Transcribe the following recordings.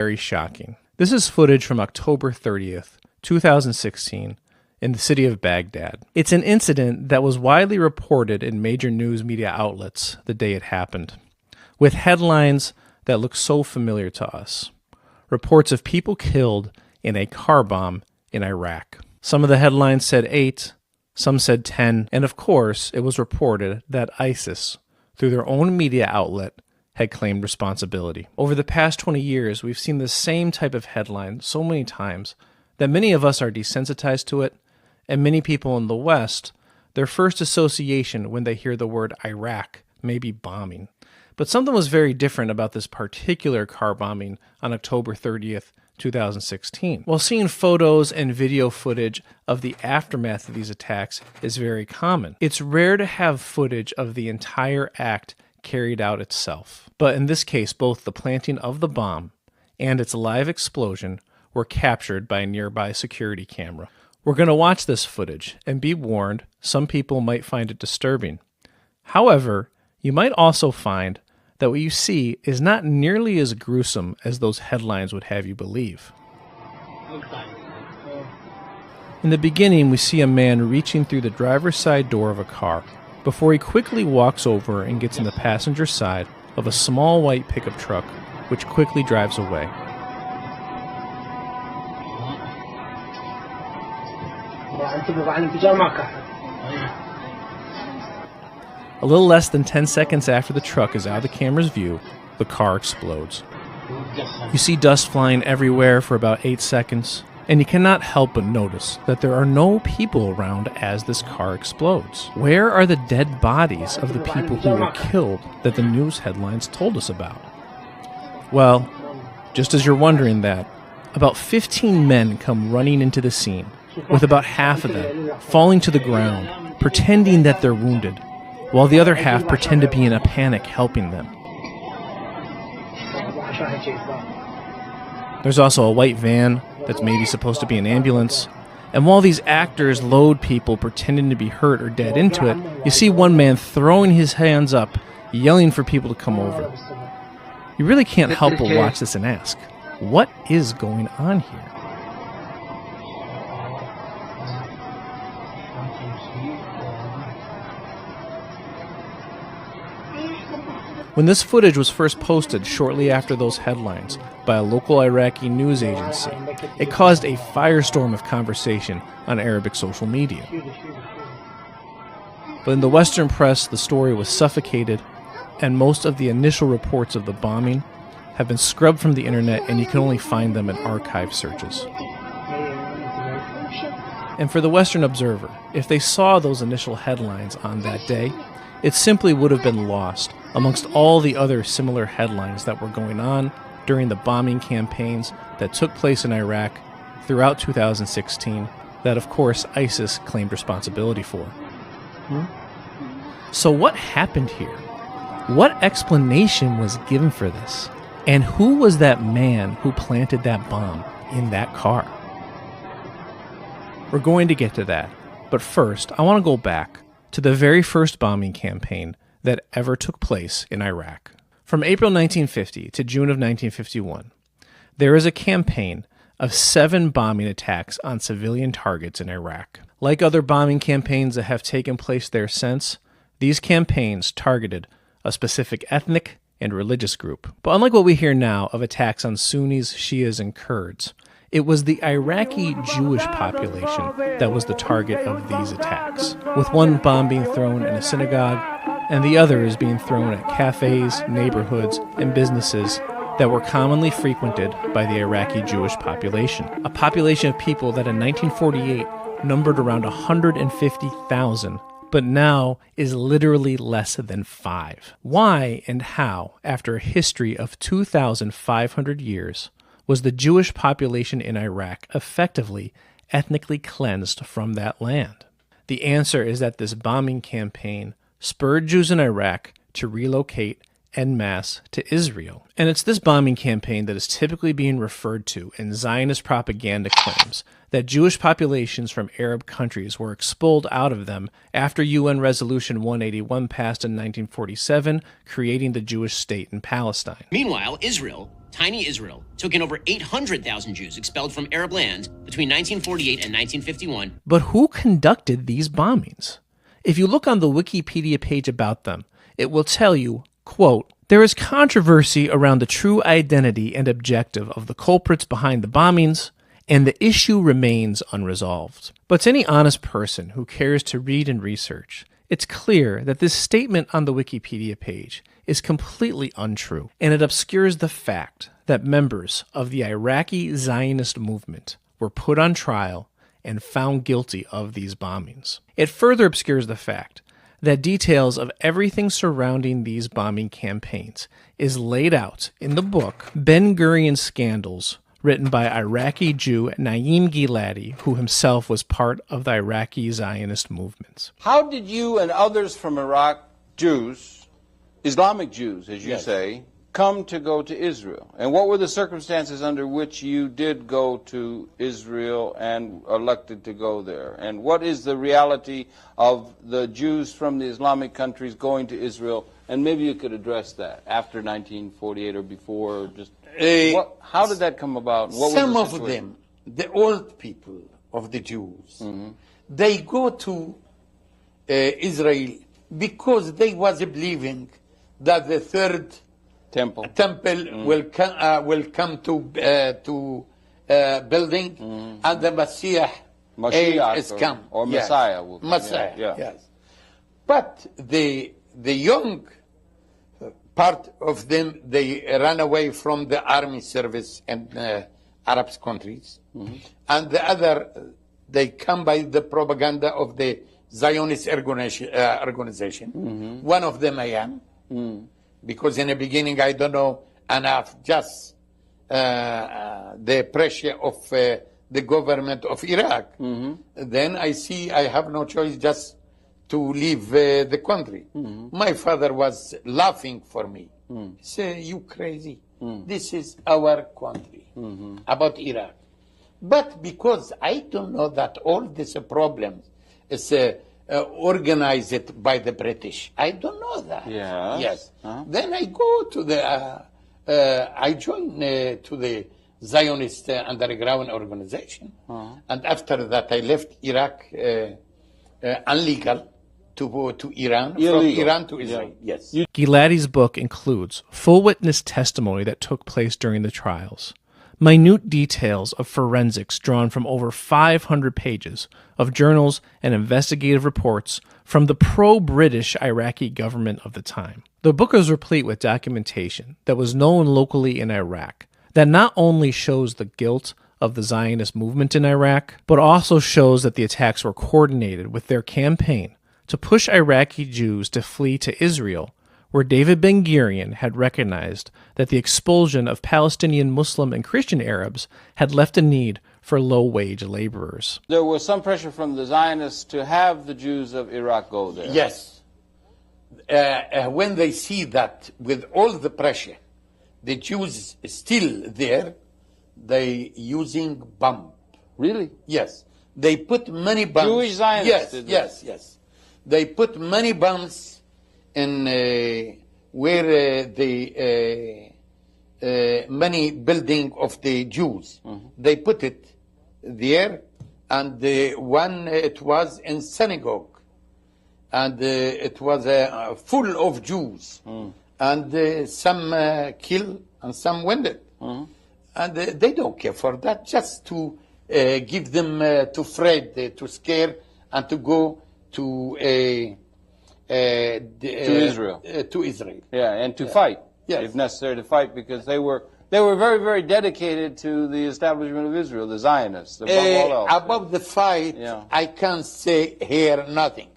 very shocking. This is footage from October 30th, 2016, in the city of Baghdad. It's an incident that was widely reported in major news media outlets the day it happened, with headlines that look so familiar to us. Reports of people killed in a car bomb in Iraq. Some of the headlines said 8, some said 10, and of course, it was reported that ISIS, through their own media outlet, had claimed responsibility. Over the past 20 years, we've seen the same type of headline so many times that many of us are desensitized to it, and many people in the West, their first association when they hear the word Iraq may be bombing. But something was very different about this particular car bombing on October 30th, 2016. While seeing photos and video footage of the aftermath of these attacks is very common, it's rare to have footage of the entire act carried out itself. But in this case, both the planting of the bomb and its live explosion were captured by a nearby security camera. We're going to watch this footage, and be warned, some people might find it disturbing. However, you might also find that what you see is not nearly as gruesome as those headlines would have you believe. In the beginning, we see a man reaching through the driver's side door of a car before he quickly walks over and gets in the passenger side of a small white pickup truck, which quickly drives away. A little less than 10 seconds after the truck is out of the camera's view, the car explodes. You see dust flying everywhere for about 8 seconds, and you cannot help but notice that there are no people around as this car explodes. Where are the dead bodies of the people who were killed that the news headlines told us about? Well, just as you're wondering that, about 15 men come running into the scene, with about half of them falling to the ground, pretending that they're wounded, while the other half pretend to be in a panic helping them. There's also a white van that's maybe supposed to be an ambulance, and while these actors load people pretending to be hurt or dead into it, you see one man throwing his hands up, yelling for people to come over. You really can't help but watch this and ask, what is going on here? When this footage was first posted shortly after those headlines by a local Iraqi news agency, it caused a firestorm of conversation on Arabic social media. But in the Western press, the story was suffocated, and most of the initial reports of the bombing have been scrubbed from the internet, and you can only find them in archive searches. And for the Western observer, if they saw those initial headlines on that day, it simply would have been lost amongst all the other similar headlines that were going on during the bombing campaigns that took place in Iraq throughout 2016 that, of course, ISIS claimed responsibility for. So what happened here? What explanation was given for this? And who was that man who planted that bomb in that car? We're going to get to that, but first, I want to go back to the very first bombing campaign that ever took place in Iraq. From April 1950 to June of 1951, there is a campaign of 7 bombing attacks on civilian targets in Iraq. Like other bombing campaigns that have taken place there since, these campaigns targeted a specific ethnic and religious group. But unlike what we hear now of attacks on Sunnis, Shias, and Kurds, it was the Iraqi Jewish population that was the target of these attacks, with one bomb being thrown in a synagogue and the others being thrown at cafes, neighborhoods, and businesses that were commonly frequented by the Iraqi Jewish population, a population of people that in 1948 numbered around 150,000, but now is literally less than 5. Why and how, after a history of 2,500 years, was the Jewish population in Iraq effectively ethnically cleansed from that land? The answer is that this bombing campaign spurred Jews in Iraq to relocate en masse to Israel. And it's this bombing campaign that is typically being referred to in Zionist propaganda claims that Jewish populations from Arab countries were expelled out of them after UN Resolution 181 passed in 1947, creating the Jewish state in Palestine. Meanwhile, Israel tiny Israel took in over 800,000 Jews expelled from Arab lands between 1948 and 1951. But who conducted these bombings? If you look on the Wikipedia page about them, it will tell you, quote, "There is controversy around the true identity and objective of the culprits behind the bombings, and the issue remains unresolved." But to any honest person who cares to read and research, it's clear that this statement on the Wikipedia page is completely untrue, and it obscures the fact that members of the Iraqi Zionist movement were put on trial and found guilty of these bombings. It further obscures the fact that details of everything surrounding these bombing campaigns is laid out in the book Ben Gurion Scandals, written by Iraqi Jew Naim Giladi, who himself was part of the Iraqi Zionist movement. How did you and others from Iraq, Jews, Islamic Jews, as you say, come to go to Israel? And what were the circumstances under which you did go to Israel and elected to go there? And what is the reality of the Jews from the Islamic countries going to Israel? And maybe you could address that after 1948 or before, or just how did that come about? What some was the of situation? them, the old people of the Jews, they go to Israel because they was believing that the third temple will come to building, and the Messiah is come, or yes. Messiah. Messiah, yeah. yes. But the young part of them, they ran away from the army service in Arab countries, and the other, they come by the propaganda of the Zionist organization. One of them I am. Because in the beginning I don't know enough, just the pressure of the government of Iraq. Then I see I have no choice just to leave the country. My father was laughing for me. He said, "You crazy. This is our country," about Iraq. But because I don't know that all these problems is organized by the British. I don't know that. Yes. Then I go to the, I join to the Zionist underground organization. And after that, I left Iraq illegal to go to Iran, from Iran to Israel. Yes. Giladi's book includes full witness testimony that took place during the trials, minute details of forensics drawn from over 500 pages of journals and investigative reports from the pro-British Iraqi government of the time. The book is replete with documentation that was known locally in Iraq that not only shows the guilt of the Zionist movement in Iraq, but also shows that the attacks were coordinated with their campaign to push Iraqi Jews to flee to Israel, where David Ben Gurion had recognized that the expulsion of Palestinian Muslim and Christian Arabs had left a need for low-wage laborers. There was some pressure from the Zionists to have the Jews of Iraq go there. Yes. When they see that with all the pressure, the Jews still there, they using bomb. Really? Yes. They put many bombs. Jewish Zionists did this. Yes. They put many bombs in where the many building of the Jews. They put it there, and one it was in synagogue, and it was full of Jews, and some killed and some wounded, and they don't care for that. Just to give them to afraid, to scare, and to go to Israel. To Israel. Yeah, and to fight, if necessary, to fight, because they were very, very dedicated to the establishment of Israel, the Zionists, above all else. Above the fight, I can't say here nothing.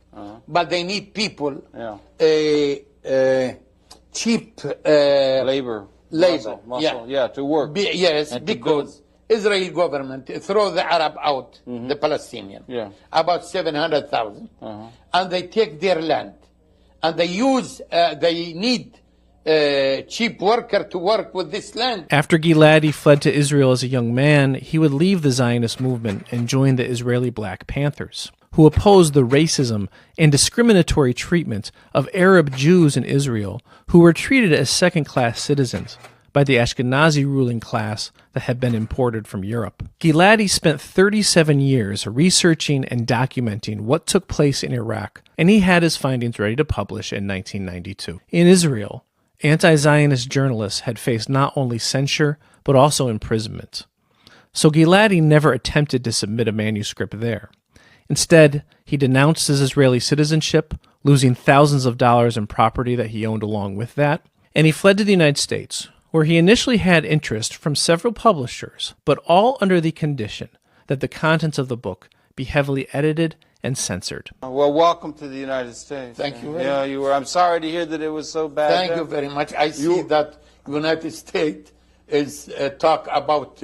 But they need people, cheap labor, muscle, to work. Yes, because Israeli government throw the Arab out, the Palestinian, about 700,000, and they take their land, and they use, they need cheap worker to work with this land. After Giladi fled to Israel as a young man, he would leave the Zionist movement and join the Israeli Black Panthers, who opposed the racism and discriminatory treatment of Arab Jews in Israel, who were treated as second-class citizens by the Ashkenazi ruling class that had been imported from Europe. Giladi spent 37 years researching and documenting what took place in Iraq, and he had his findings ready to publish in 1992. In Israel, anti-Zionist journalists had faced not only censure, but also imprisonment. So Giladi never attempted to submit a manuscript there. Instead, he denounced his Israeli citizenship, losing thousands of dollars in property that he owned along with that, and he fled to the United States, where he initially had interest from several publishers, but all under the condition that the contents of the book be heavily edited and censored. Well, welcome to the United States. Thank you very Yeah, you were. I'm sorry to hear that it was so bad. Thank you very much. I see that United States is talk about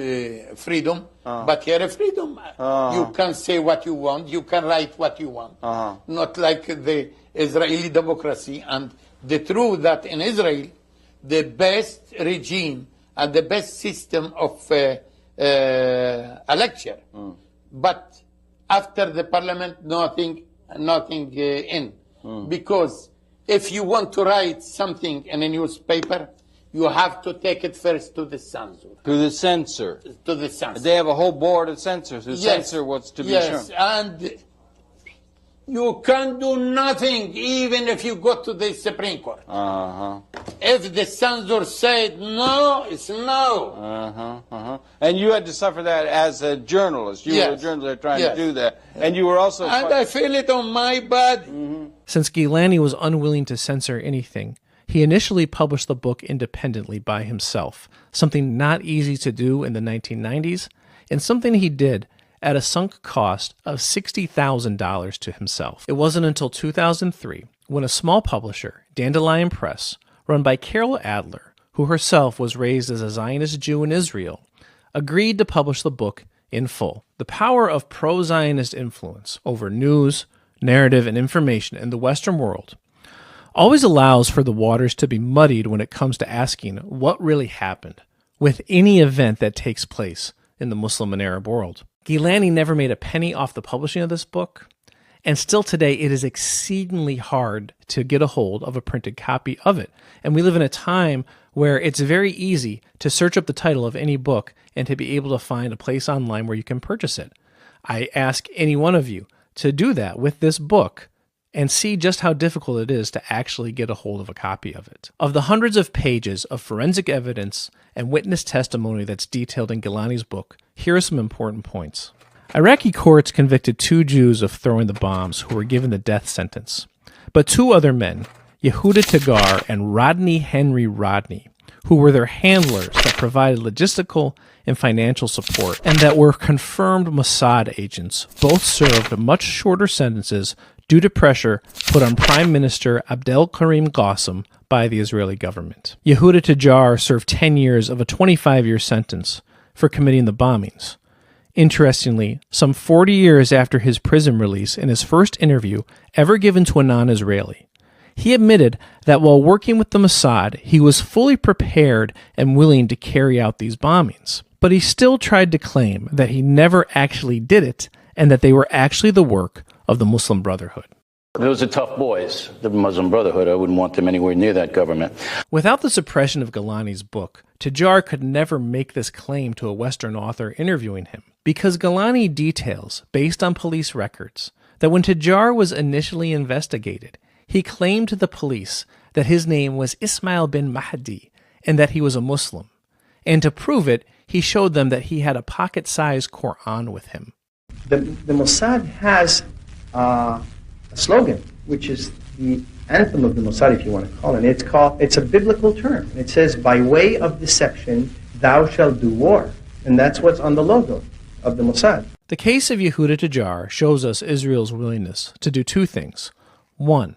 freedom, but here freedom, you can say what you want, you can write what you want. Not like the Israeli democracy. And the truth that in Israel, the best regime and the best system of election, but after the parliament, nothing in. Because if you want to write something in a newspaper, you have to take it first to the censor. To the censor. To the censor. They have a whole board of censors who censor what's to be shown. Yes, and you can do nothing even if you go to the Supreme Court. If the censor said no, it's no. And you had to suffer that as a journalist. You were a journalist trying to do that. And you were also... And I feel it on my body. Since Gilani was unwilling to censor anything, he initially published the book independently by himself, something not easy to do in the 1990s, and something he did at a sunk cost of $60,000 to himself. It wasn't until 2003 when a small publisher, Dandelion Press, run by Carol Adler, who herself was raised as a Zionist Jew in Israel, agreed to publish the book in full. The power of pro-Zionist influence over news, narrative, and information in the Western world always allows for the waters to be muddied when it comes to asking what really happened with any event that takes place in the Muslim and Arab world. Gilani never made a penny off the publishing of this book, and still today it is exceedingly hard to get a hold of a printed copy of it. And we live in a time where it's very easy to search up the title of any book and to be able to find a place online where you can purchase it. I ask any one of you to do that with this book and see just how difficult it is to actually get a hold of a copy of it. Of the hundreds of pages of forensic evidence and witness testimony that's detailed in Gilani's book, here are some important points. Iraqi courts convicted 2 Jews of throwing the bombs who were given the death sentence, but 2 other men, Yehuda Tagar and Rodney Henry Rodney, who were their handlers that provided logistical and financial support, and that were confirmed Mossad agents, both served much shorter sentences due to pressure put on Prime Minister Abdel Karim Qasim by the Israeli government. Yehuda Tajar served 10 years of a 25-year sentence for committing the bombings. Interestingly, some 40 years after his prison release, in his first interview ever given to a non-Israeli, he admitted that while working with the Mossad, he was fully prepared and willing to carry out these bombings. But he still tried to claim that he never actually did it and that they were actually the work of the Muslim Brotherhood. Those are tough boys, the Muslim Brotherhood. I wouldn't want them anywhere near that government. Without the suppression of Gilani's book, Tajar could never make this claim to a Western author interviewing him, because Gilani details, based on police records, that when Tajar was initially investigated, he claimed to the police that his name was Ismail bin Mahdi and that he was a Muslim. And to prove it, he showed them that he had a pocket-sized Quran with him. The Mossad has a slogan, which is the anthem of the Mossad, if you want to call it. It's a biblical term. It says, by way of deception, thou shalt do war. And that's what's on the logo of the Mossad. The case of Yehuda Tajar shows us Israel's willingness to do 2 things. 1,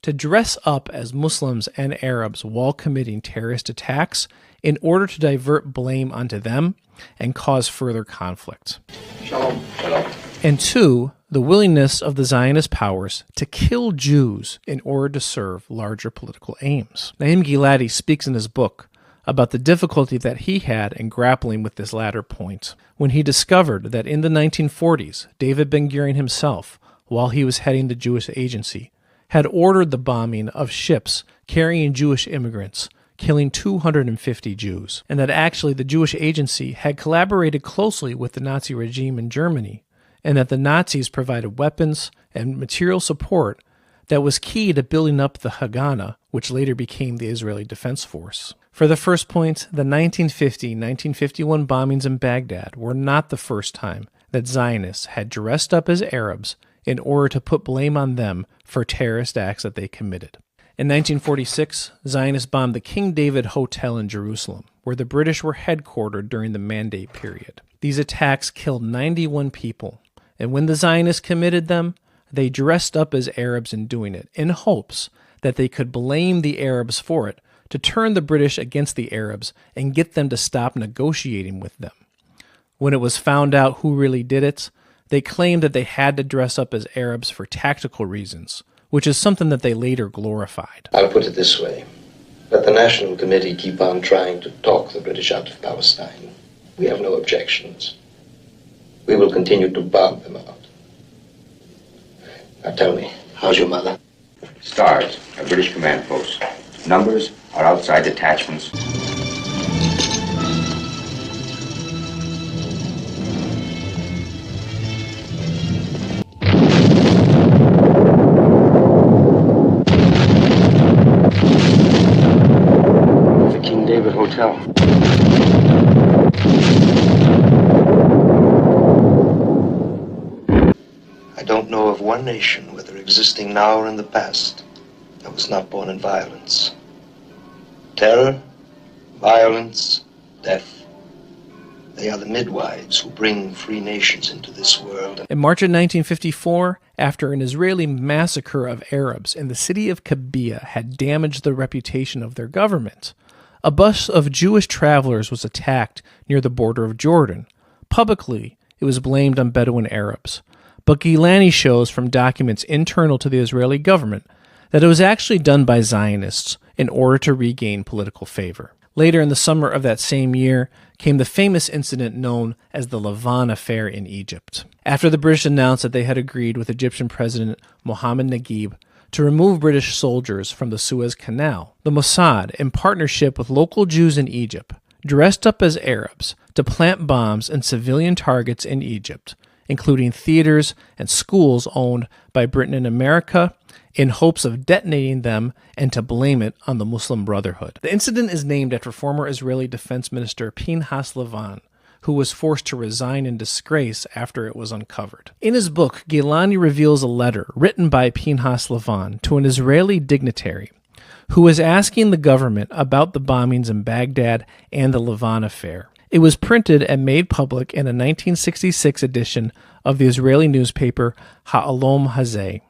to dress up as Muslims and Arabs while committing terrorist attacks in order to divert blame onto them and cause further conflict. Shalom. Shalom. And 2, the willingness of the Zionist powers to kill Jews in order to serve larger political aims. Naim Giladi speaks in his book about the difficulty that he had in grappling with this latter point when he discovered that in the 1940s, David Ben-Gurion himself, while he was heading the Jewish Agency, had ordered the bombing of ships carrying Jewish immigrants killing 250 Jews, and that actually the Jewish Agency had collaborated closely with the Nazi regime in Germany, and that the Nazis provided weapons and material support that was key to building up the Haganah, which later became the Israeli Defense Force. For the first point, the 1950-1951 bombings in Baghdad were not the first time that Zionists had dressed up as Arabs in order to put blame on them for terrorist acts that they committed. In 1946, Zionists bombed the King David Hotel in Jerusalem, where the British were headquartered during the Mandate period. These attacks killed 91 people, and when the Zionists committed them, they dressed up as Arabs in doing it, in hopes that they could blame the Arabs for it, to turn the British against the Arabs and get them to stop negotiating with them. When it was found out who really did it, they claimed that they had to dress up as Arabs for tactical reasons, which is something that they later glorified. I'll put it this way. Let the National Committee keep on trying to talk the British out of Palestine. We have no objections. We will continue to bomb them out. Now tell me, how's your mother? Stars, a British command post. Numbers are outside detachments. The King David Hotel. I don't know of one nation, whether existing now or in the past, that was not born in violence. Terror, violence, death. They are the midwives who bring free nations into this world. In March of 1954, after an Israeli massacre of Arabs in the city of Kabia had damaged the reputation of their government, a bus of Jewish travelers was attacked near the border of Jordan. Publicly, it was blamed on Bedouin Arabs. But Gilani shows from documents internal to the Israeli government that it was actually done by Zionists in order to regain political favor. Later in the summer of that same year came the famous incident known as the Lavon Affair in Egypt. After the British announced that they had agreed with Egyptian President Mohammed Naguib to remove British soldiers from the Suez Canal, the Mossad, in partnership with local Jews in Egypt, dressed up as Arabs to plant bombs in civilian targets in Egypt, including theaters and schools owned by Britain and America, in hopes of detonating them and to blame it on the Muslim Brotherhood. The incident is named after former Israeli Defense Minister Pinhas Lavon, who was forced to resign in disgrace after it was uncovered. In his book, Gilani reveals a letter written by Pinhas Lavon to an Israeli dignitary who was asking the government about the bombings in Baghdad and the Lavon Affair. It was printed and made public in a 1966 edition of the Israeli newspaper Ha'alom Hazeh.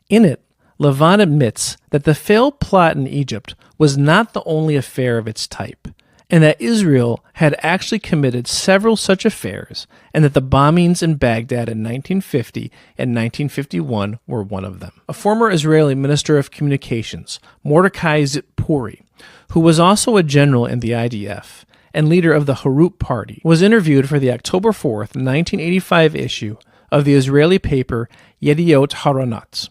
In it, Lavon admits that the failed plot in Egypt was not the only affair of its type, and that Israel had actually committed several such affairs, and that the bombings in Baghdad in 1950 and 1951 were one of them. A former Israeli Minister of Communications, Mordecai Zipori, who was also a general in the IDF and leader of the Harut Party, was interviewed for the October 4th, 1985 issue of the Israeli paper Yediot Haronot.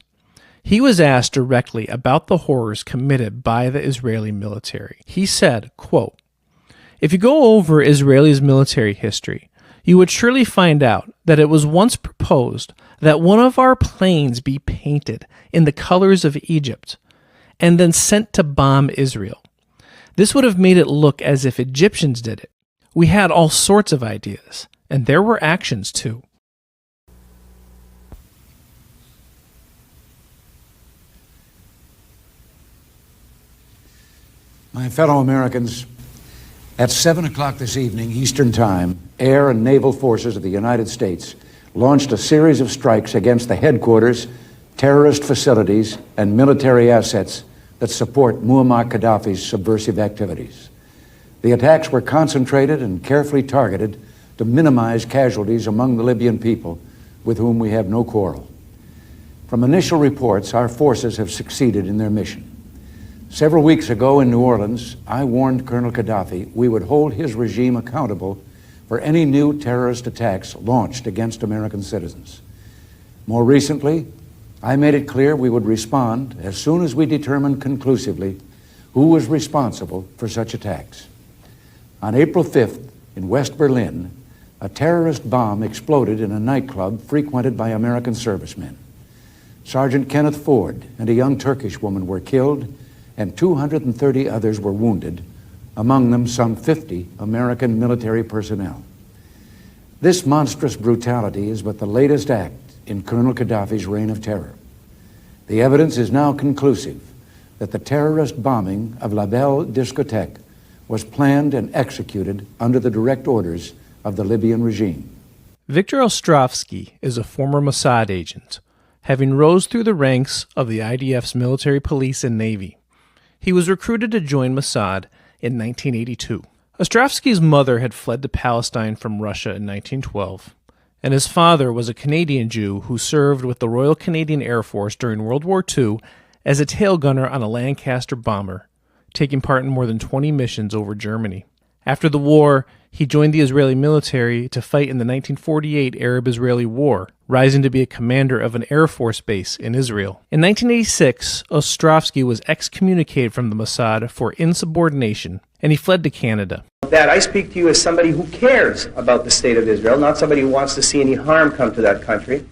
He was asked directly about the horrors committed by the Israeli military. He said, quote, "If you go over Israel's military history, you would surely find out that it was once proposed that one of our planes be painted in the colors of Egypt and then sent to bomb Israel. This would have made it look as if Egyptians did it. We had all sorts of ideas, and there were actions too." My fellow Americans, at 7 o'clock this evening, Eastern Time, air and naval forces of the United States launched a series of strikes against the headquarters, terrorist facilities, and military assets that support Muammar Gaddafi's subversive activities. The attacks were concentrated and carefully targeted to minimize casualties among the Libyan people, with whom we have no quarrel. From initial reports, our forces have succeeded in their mission. Several weeks ago in New Orleans, I warned Colonel Gaddafi we would hold his regime accountable for any new terrorist attacks launched against American citizens. More recently, I made it clear we would respond as soon as we determined conclusively who was responsible for such attacks. On April 5th, in West Berlin, a terrorist bomb exploded in a nightclub frequented by American servicemen. Sergeant Kenneth Ford and a young Turkish woman were killed, and 230 others were wounded, among them some 50 American military personnel. This monstrous brutality is but the latest act in Colonel Gaddafi's reign of terror. The evidence is now conclusive that the terrorist bombing of La Belle Discotheque was planned and executed under the direct orders of the Libyan regime. Viktor Ostrovsky is a former Mossad agent, having rose through the ranks of the IDF's military police and navy. He was recruited to join Mossad in 1982. Ostrovsky's mother had fled to Palestine from Russia in 1912, and his father was a Canadian Jew who served with the Royal Canadian Air Force during World War II as a tail gunner on a Lancaster bomber, taking part in more than 20 missions over Germany. After the war, he joined the Israeli military to fight in the 1948 Arab-Israeli War, rising to be a commander of an Air Force base in Israel. In 1986, Ostrovsky was excommunicated from the Mossad for insubordination, and he fled to Canada. That I speak to you as somebody who cares about the state of Israel, not somebody who wants to see any harm come to that country.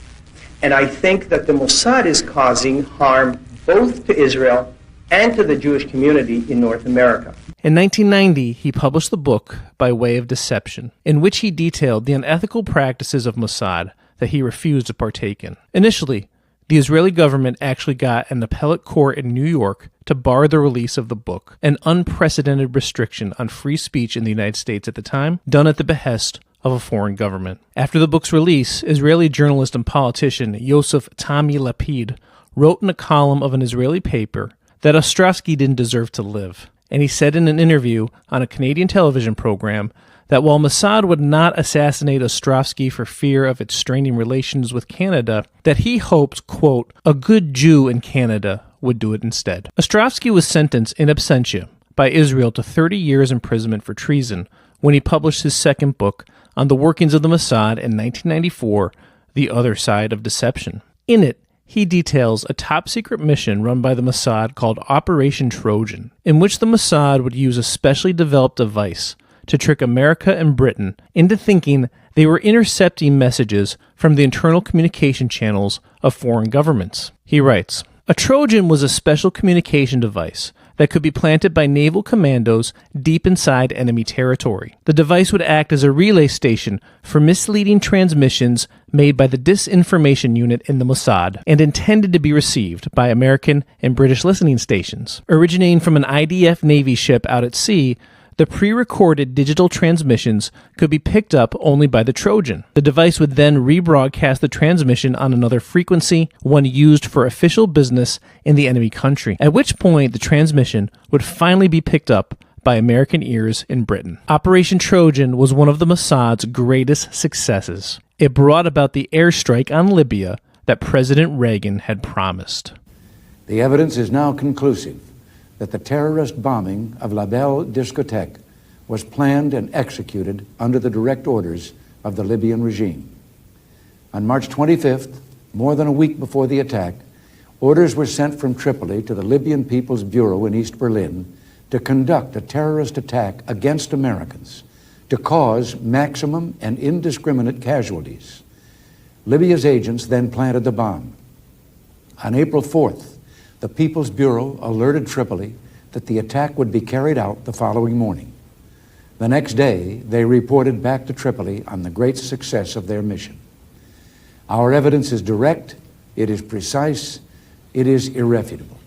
And I think that the Mossad is causing harm both to Israel and to the Jewish community in North America. In 1990, he published the book By Way of Deception, in which he detailed the unethical practices of Mossad that he refused to partake in. Initially, the Israeli government actually got an appellate court in New York to bar the release of the book, an unprecedented restriction on free speech in the United States at the time, done at the behest of a foreign government. After the book's release, Israeli journalist and politician Yosef Tami Lapid wrote in a column of an Israeli paper that Ostrovsky didn't deserve to live. And he said in an interview on a Canadian television program that while Mossad would not assassinate Ostrovsky for fear of its straining relations with Canada, that he hoped, quote, a good Jew in Canada would do it instead. Ostrovsky was sentenced in absentia by Israel to 30 years imprisonment for treason when he published his second book on the workings of the Mossad in 1994, The Other Side of Deception. In it, he details a top-secret mission run by the Mossad called Operation Trojan, in which the Mossad would use a specially developed device to trick America and Britain into thinking they were intercepting messages from the internal communication channels of foreign governments. He writes, a Trojan was a special communication device that could be planted by naval commandos deep inside enemy territory. The device would act as a relay station for misleading transmissions made by the disinformation unit in the Mossad and intended to be received by American and British listening stations. Originating from an IDF Navy ship out at sea, the pre-recorded digital transmissions could be picked up only by the Trojan. The device would then rebroadcast the transmission on another frequency, one used for official business in the enemy country, at which point the transmission would finally be picked up by American ears in Britain. Operation Trojan was one of the Mossad's greatest successes. It brought about the airstrike on Libya that President Reagan had promised. The evidence is now conclusive that the terrorist bombing of La Belle Discotheque was planned and executed under the direct orders of the Libyan regime. On March 25th, more than a week before the attack, orders were sent from Tripoli to the Libyan People's Bureau in East Berlin to conduct a terrorist attack against Americans, to cause maximum and indiscriminate casualties. Libya's agents then planted the bomb. On April 4th, the People's Bureau alerted Tripoli that the attack would be carried out the following morning. The next day, they reported back to Tripoli on the great success of their mission. Our evidence is direct, it is precise, it is irrefutable.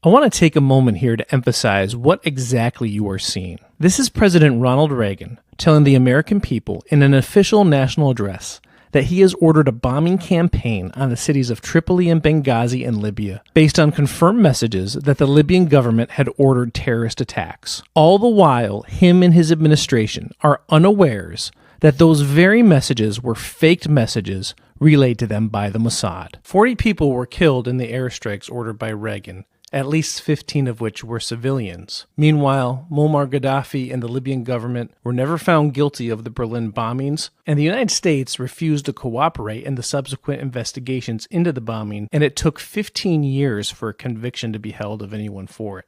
I want to take a moment here to emphasize what exactly you are seeing. This is President Ronald Reagan telling the American people in an official national address that he has ordered a bombing campaign on the cities of Tripoli and Benghazi in Libya, based on confirmed messages that the Libyan government had ordered terrorist attacks. All the while, him and his administration are unawares that those very messages were faked messages relayed to them by the Mossad. 40 people were killed in the airstrikes ordered by Reagan, at least 15 of which were civilians. Meanwhile, Muammar Gaddafi and the Libyan government were never found guilty of the Berlin bombings, and the United States refused to cooperate in the subsequent investigations into the bombing, and it took 15 years for a conviction to be held of anyone for it.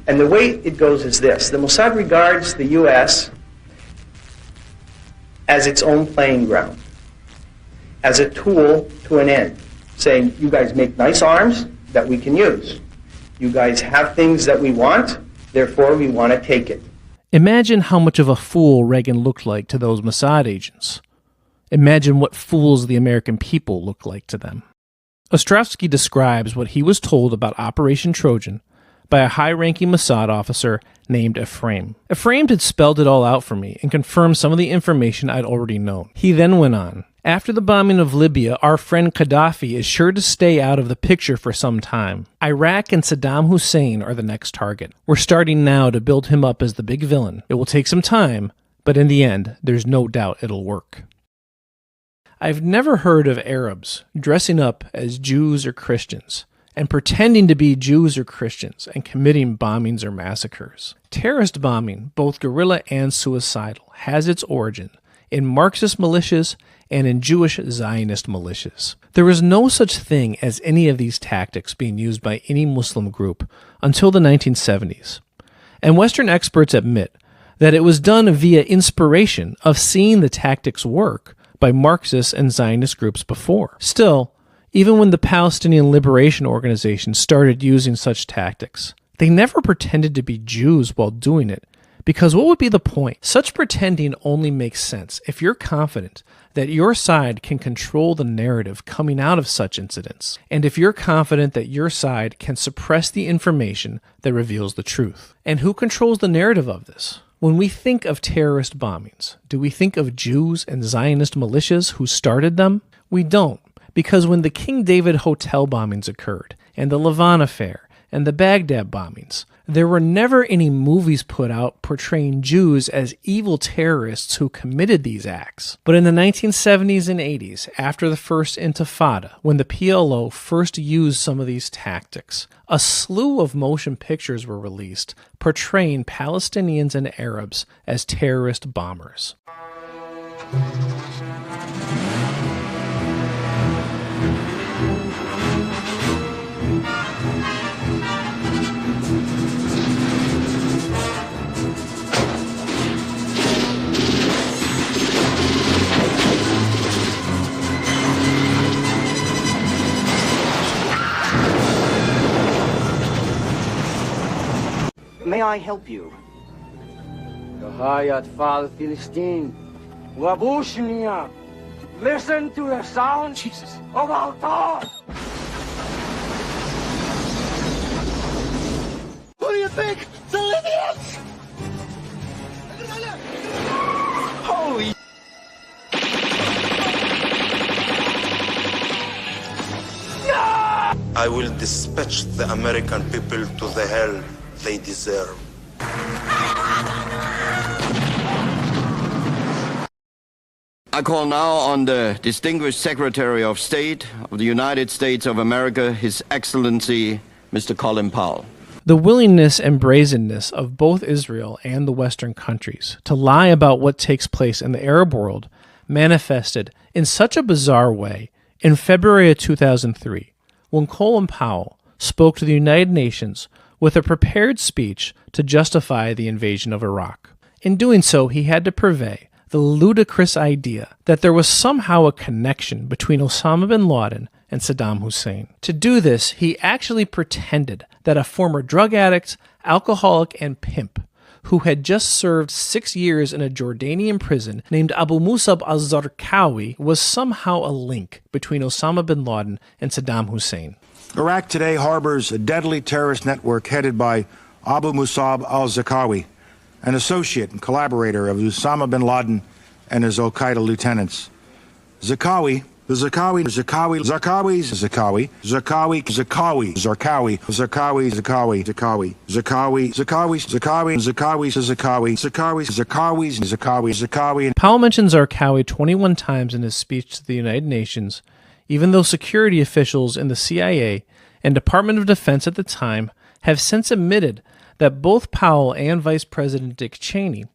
And the way it goes is this. The Mossad regards the U.S. as its own playing ground, as a tool to an end, saying, you guys make nice arms that we can use. You guys have things that we want, therefore we want to take it. Imagine how much of a fool Reagan looked like to those Mossad agents. Imagine what fools the American people looked like to them. Ostrovsky describes what he was told about Operation Trojan by a high-ranking Mossad officer named Ephraim. Ephraim had spelled it all out for me and confirmed some of the information I'd already known. He then went on, after the bombing of Libya, our friend Gaddafi is sure to stay out of the picture for some time. Iraq and Saddam Hussein are the next target. We're starting now to build him up as the big villain. It will take some time, but in the end, there's no doubt it'll work. I've never heard of Arabs dressing up as Jews or Christians and pretending to be Jews or Christians and committing bombings or massacres. Terrorist bombing, both guerrilla and suicidal, has its origin in Marxist militias and in Jewish Zionist militias. There was no such thing as any of these tactics being used by any Muslim group until the 1970s. And Western experts admit that it was done via inspiration of seeing the tactics work by Marxist and Zionist groups before. Still, even when the Palestinian Liberation Organization started using such tactics, they never pretended to be Jews while doing it, because what would be the point? Such pretending only makes sense if you're confident that your side can control the narrative coming out of such incidents, and if you're confident that your side can suppress the information that reveals the truth. And who controls the narrative of this? When we think of terrorist bombings, do we think of Jews and Zionist militias who started them? We don't, because when the King David Hotel bombings occurred, and the Lavon affair, and the Baghdad bombings, there were never any movies put out portraying Jews as evil terrorists who committed these acts. But in the 1970s and 80s, after the First Intifada, when the PLO first used some of these tactics, a slew of motion pictures were released portraying Palestinians and Arabs as terrorist bombers. May I help you? Listen to the sound of Altar! What do you think? The Libyans! Holy... I will dispatch the American people to the hell they deserve. I call now on the distinguished Secretary of State of the United States of America, His Excellency, Mr. Colin Powell. The willingness and brazenness of both Israel and the Western countries to lie about what takes place in the Arab world manifested in such a bizarre way in February of 2003, when Colin Powell spoke to the United Nations with a prepared speech to justify the invasion of Iraq. In doing so, he had to purvey the ludicrous idea that there was somehow a connection between Osama bin Laden and Saddam Hussein. To do this, he actually pretended that a former drug addict, alcoholic, and pimp who had just served 6 years in a Jordanian prison named Abu Musab al-Zarqawi was somehow a link between Osama bin Laden and Saddam Hussein. Iraq today harbors a deadly terrorist network headed by Abu Musab al-Zarqawi, an associate and collaborator of Osama bin Laden and his al-Qaeda lieutenants. Zarqawi Powell mentions Zarqawi 21 times in his speech to the United Nations, even though security officials in the CIA and Department of Defense at the time have since admitted that both Powell and Vice President Dick Cheney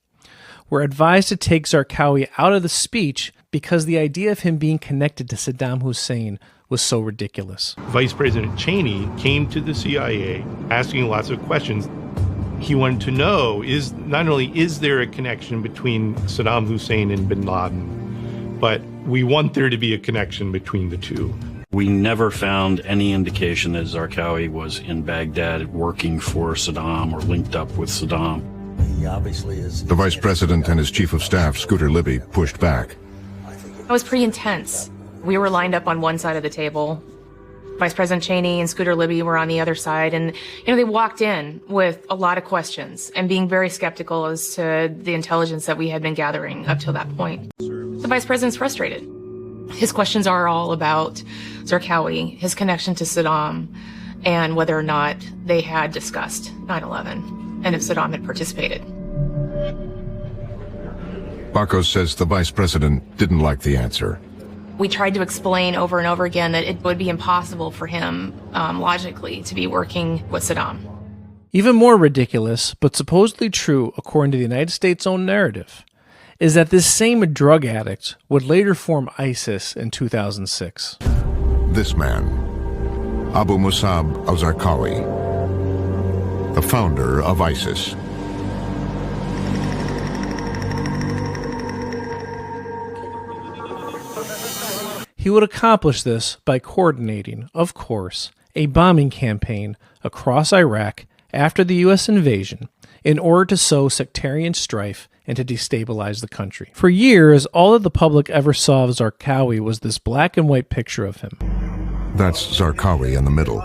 were advised to take Zarqawi out of the speech because the idea of him being connected to Saddam Hussein was so ridiculous. Vice President Cheney came to the CIA asking lots of questions. He wanted to know, not only is there a connection between Saddam Hussein and bin Laden, but we want there to be a connection between the two. We never found any indication that Zarqawi was in Baghdad working for Saddam or linked up with Saddam. He obviously is. The vice president and his chief of staff, Scooter Libby, pushed back. It was pretty intense. We were lined up on one side of the table. Vice President Cheney and Scooter Libby were on the other side, and they walked in with a lot of questions and being very skeptical as to the intelligence that we had been gathering up till that point. The Vice President's frustrated. His questions are all about Zarqawi, his connection to Saddam, and whether or not they had discussed 9/11 and if Saddam had participated. Bakos says the vice president didn't like the answer. We tried to explain over and over again that it would be impossible for him, logically, to be working with Saddam. Even more ridiculous, but supposedly true according to the United States' own narrative, is that this same drug addict would later form ISIS in 2006. This man, Abu Musab al-Zarqawi, the founder of ISIS. He would accomplish this by coordinating, of course, a bombing campaign across Iraq after the U.S. invasion in order to sow sectarian strife and to destabilize the country. For years, all that the public ever saw of Zarqawi was this black and white picture of him. That's Zarqawi in the middle.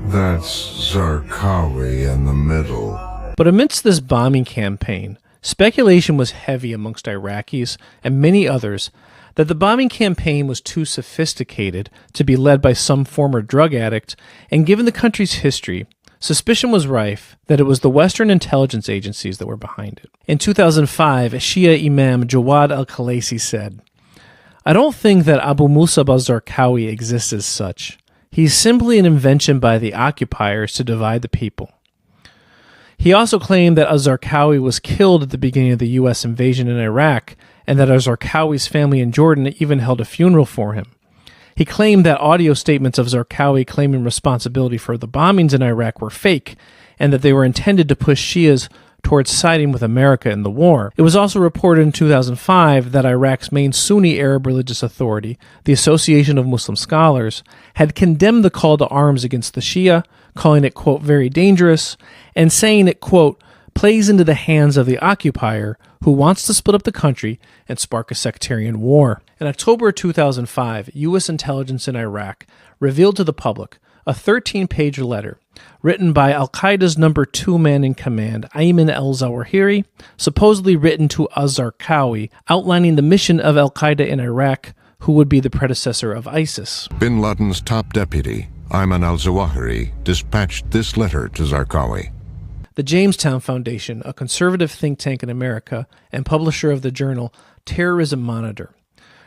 That's Zarqawi in the middle. But amidst this bombing campaign, speculation was heavy amongst Iraqis and many others that the bombing campaign was too sophisticated to be led by some former drug addict, and given the country's history, suspicion was rife that it was the Western intelligence agencies that were behind it. In 2005, Shia Imam Jawad al-Khalasi said, "I don't think that Abu Musab al-Zarqawi exists as such. He's simply an invention by the occupiers to divide the people." He also claimed that al-Zarqawi was killed at the beginning of the U.S. invasion in Iraq, and that al-Zarqawi's family in Jordan even held a funeral for him. He claimed that audio statements of Zarqawi claiming responsibility for the bombings in Iraq were fake, and that they were intended to push Shias towards siding with America in the war. It was also reported in 2005 that Iraq's main Sunni Arab religious authority, the Association of Muslim Scholars, had condemned the call to arms against the Shia, calling it, quote, very dangerous, and saying it, quote, plays into the hands of the occupier who wants to split up the country and spark a sectarian war. In October 2005, U.S. intelligence in Iraq revealed to the public a 13-page letter written by al-Qaeda's number 2 man in command, Ayman al-Zawahiri, supposedly written to al-Zarqawi, outlining the mission of al-Qaeda in Iraq, who would be the predecessor of ISIS. Bin Laden's top deputy, Ayman al-Zawahiri, dispatched this letter to Zarqawi. The Jamestown Foundation, a conservative think tank in America and publisher of the journal Terrorism Monitor,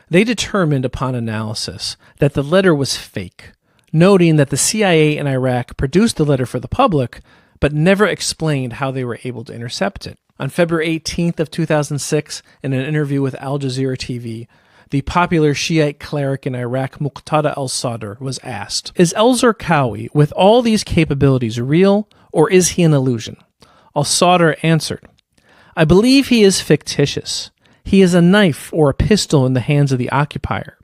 they determined upon analysis that the letter was fake, noting that the CIA in Iraq produced the letter for the public, but never explained how they were able to intercept it. On February 18th of 2006, in an interview with Al Jazeera TV, the popular Shiite cleric in Iraq, Muqtada al-Sadr, was asked, "Is al-Zarqawi, with all these capabilities, real, or is he an illusion?" Al-Sadr answered, "I believe he is fictitious. He is a knife or a pistol in the hands of the occupier.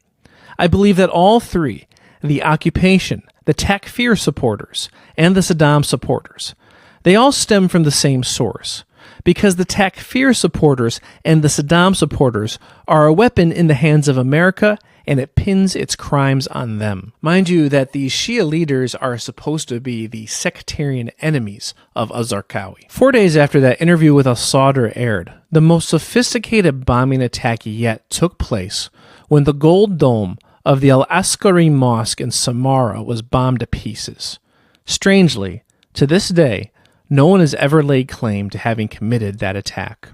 I believe that all three, the occupation, the Takfir supporters, and the Saddam supporters, they all stem from the same source, because the Takfir supporters and the Saddam supporters are a weapon in the hands of America, and it pins its crimes on them." Mind you that these Shia leaders are supposed to be the sectarian enemies of al-Zarqawi. 4 days after that interview with al-Sadr aired, the most sophisticated bombing attack yet took place when the gold dome of the Al-Askari Mosque in Samarra was bombed to pieces. Strangely, to this day, no one has ever laid claim to having committed that attack.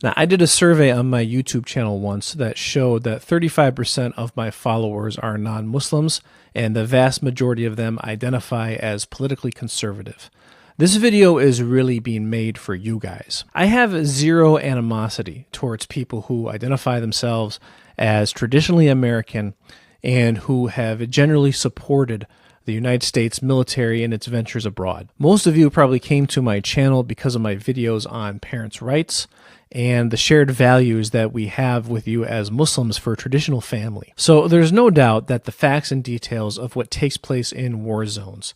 Now, I did a survey on my YouTube channel once that showed that 35% of my followers are non-Muslims, and the vast majority of them identify as politically conservative. This video is really being made for you guys. I have zero animosity towards people who identify themselves as traditionally American and who have generally supported the United States military in its ventures abroad. Most of you probably came to my channel because of my videos on parents' rights and the shared values that we have with you as Muslims for traditional family. So there's no doubt that the facts and details of what takes place in war zones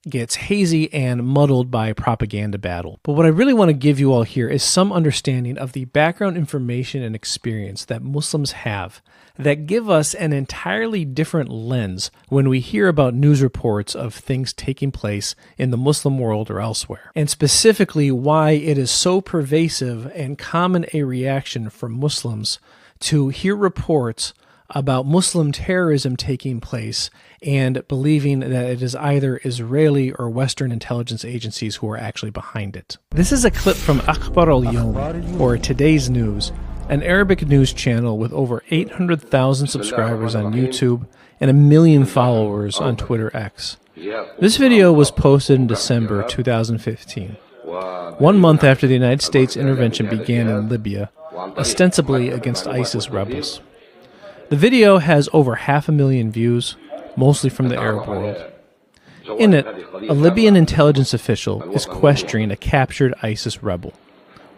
gets hazy and muddled by propaganda battle. But what I really want to give you all here is some understanding of the background information and experience that Muslims have that give us an entirely different lens when we hear about news reports of things taking place in the Muslim world or elsewhere, and specifically why it is so pervasive and common a reaction from Muslims to hear reports about Muslim terrorism taking place and believing that it is either Israeli or Western intelligence agencies who are actually behind it. This is a clip from Akhbar al-Yawm, or Today's News, an Arabic news channel with over 800,000 subscribers on YouTube and 1 million followers on Twitter X. This video was posted in December 2015, 1 month after the United States intervention began in Libya, ostensibly against ISIS rebels. The video has over 500,000 views, mostly from the Arab world. In it, a Libyan intelligence official is questioning a captured ISIS rebel.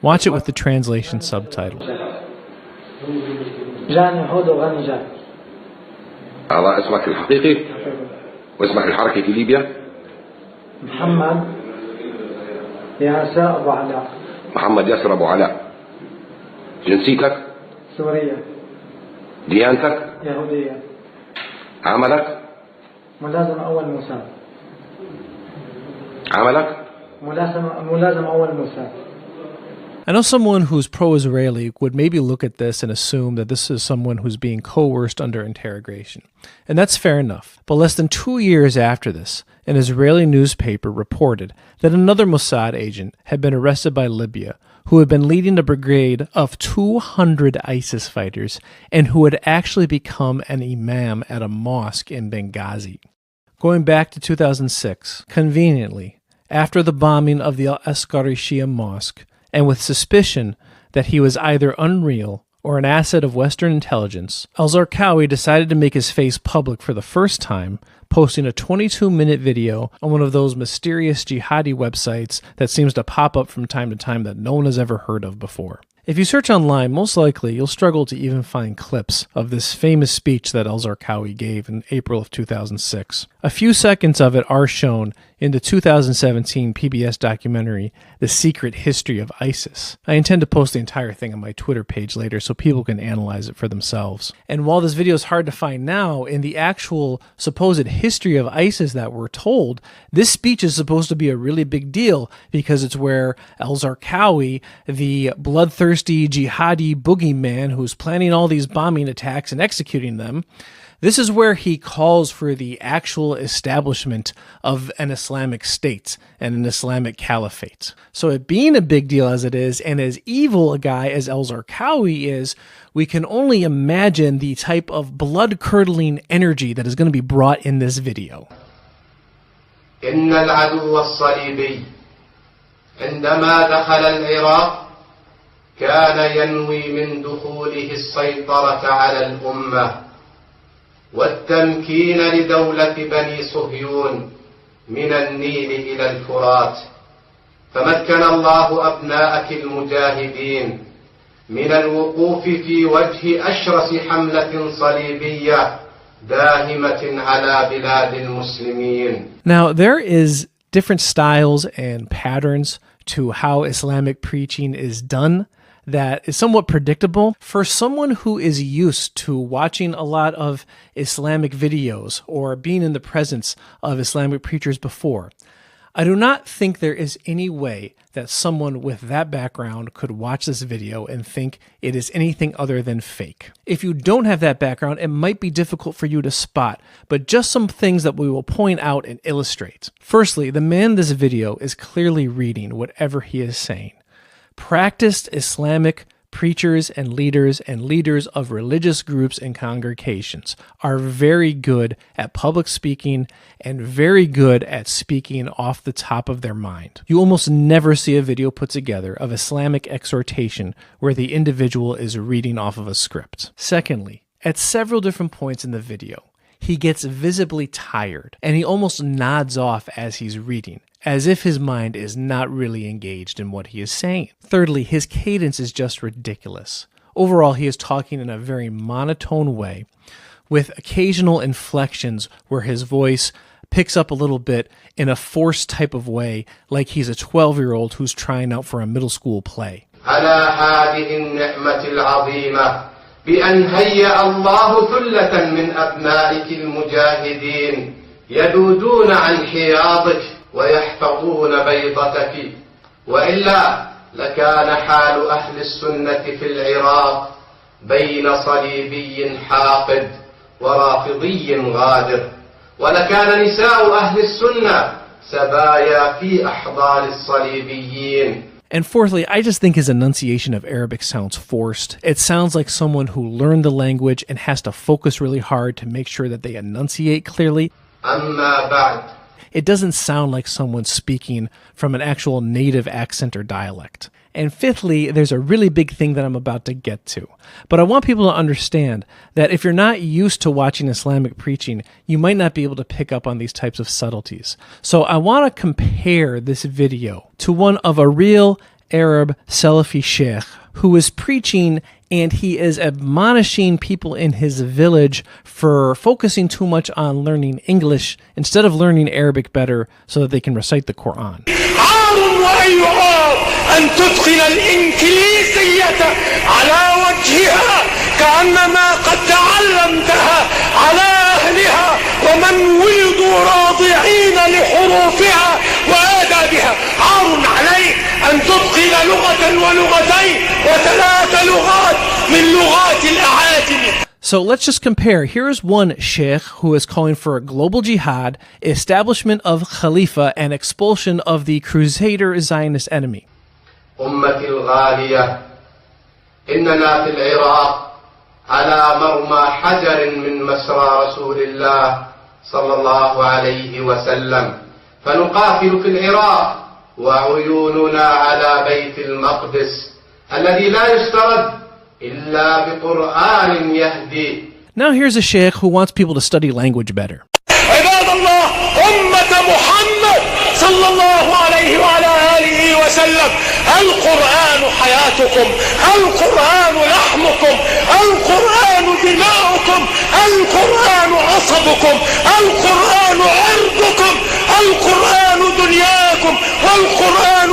Watch it with the translation subtitle. أعطى اسمك الحقيقي واسمك الحركي في ليبيا؟ محمد ياسر أبو علاء. محمد ياسر أبو علاء. جنسيتك؟ سورية. ديانتك؟ يهودية. عملك؟ ملازم أول موساد. عملك؟ ملازم أول موساد. I know someone who's pro-Israeli would maybe look at this and assume that this is someone who's being coerced under interrogation. And that's fair enough. But less than 2 years after this, an Israeli newspaper reported that another Mossad agent had been arrested by Libya who had been leading a brigade of 200 ISIS fighters and who had actually become an imam at a mosque in Benghazi. Going back to 2006, conveniently, after the bombing of the Al-Askari Shia mosque, and with suspicion that he was either unreal or an asset of Western intelligence, al-Zarqawi decided to make his face public for the first time, posting a 22-minute video on one of those mysterious jihadi websites that seems to pop up from time to time that no one has ever heard of before. If you search online, most likely you'll struggle to even find clips of this famous speech that al-Zarqawi gave in April of 2006. A few seconds of it are shown in the 2017 PBS documentary, The Secret History of ISIS. I intend to post the entire thing on my Twitter page later so people can analyze it for themselves. And while this video is hard to find now, in the actual supposed history of ISIS that we're told, this speech is supposed to be a really big deal because it's where al-Zarqawi, the bloodthirsty jihadi boogeyman who's planning all these bombing attacks and executing them, this is where he calls for the actual establishment of an Islamic state and an Islamic caliphate. So it being a big deal as it is, and as evil a guy as al-Zarqawi is, we can only imagine the type of blood-curdling energy that is going to be brought in this video. إن العدو الصليبي عندما دخل العراق كان ينوي من دخوله السيطرة على الأمة والتمكين لدولة بني صهيون من النيل إلى الفرات فمكن الله أبناءك المجاهدين من الوقوف في وجه أشرس حملة صليبية داهمة على بلاد المسلمين. Now, there is different styles and patterns to how Islamic preaching is done that is somewhat predictable for someone who is used to watching a lot of Islamic videos or being in the presence of Islamic preachers before. I do not think there is any way that someone with that background could watch this video and think it is anything other than fake. If you don't have that background, it might be difficult for you to spot, but just some things that we will point out and illustrate. Firstly, the man in this video is clearly reading whatever he is saying. Practiced Islamic preachers and leaders of religious groups and congregations are very good at public speaking and very good at speaking off the top of their mind. You almost never see a video put together of Islamic exhortation where the individual is reading off of a script. Secondly, at several different points in the video, he gets visibly tired and he almost nods off as he's reading, as if his mind is not really engaged in what he is saying. Thirdly, his cadence is just ridiculous. Overall, he is talking in a very monotone way, with occasional inflections where his voice picks up a little bit in a forced type of way, like he's a 12-year-old who's trying out for a middle school play. بأن هيأ الله ثلة من أبنائك المجاهدين يذودون عن حياضك ويحفظون بيضتك وإلا لكان حال أهل السنة في العراق بين صليبي حاقد ورافضي غادر ولكان نساء أهل السنة سبايا في أحضان الصليبيين. And fourthly, I just think his enunciation of Arabic sounds forced. It sounds like someone who learned the language and has to focus really hard to make sure that they enunciate clearly. It doesn't sound like someone speaking from an actual native accent or dialect. And fifthly, there's a really big thing that I'm about to get to. But I want people to understand that if you're not used to watching Islamic preaching, you might not be able to pick up on these types of subtleties. So I want to compare this video to one of a real Arab Salafi sheikh who is preaching, and he is admonishing people in his village for focusing too much on learning English instead of learning Arabic better so that they can recite the Quran. أن تدخل الإنكليزية على وجهها كأنما قد تعلمتها على أهلها ومن ولدوا راضعين لحروفها وآدابها. عار عليك أن تدخل لغة ولغتين وثلاث لغات من لغات الأعاجم. So let's just compare. Here's one sheikh who is calling for a global jihad, establishment of Khalifa, and expulsion of the Crusader Zionist enemy. أمتي الغالية إننا في العراق على مرمى حجر من مسرى رسول الله صلى الله عليه وسلم فنقاتل في العراق وعيوننا على بيت المقدس الذي لا يسترد إلا بقرآن يهدي. Now here's a sheikh who wants people to study language better. عباد الله أمة محمد صلى الله عليه وعلى آله وسلم القرآن حياتكم القرآن لحمكم القرآن دماؤكم القرآن عصبكم القرآن عرضكم القرآن دنياكم والقرآن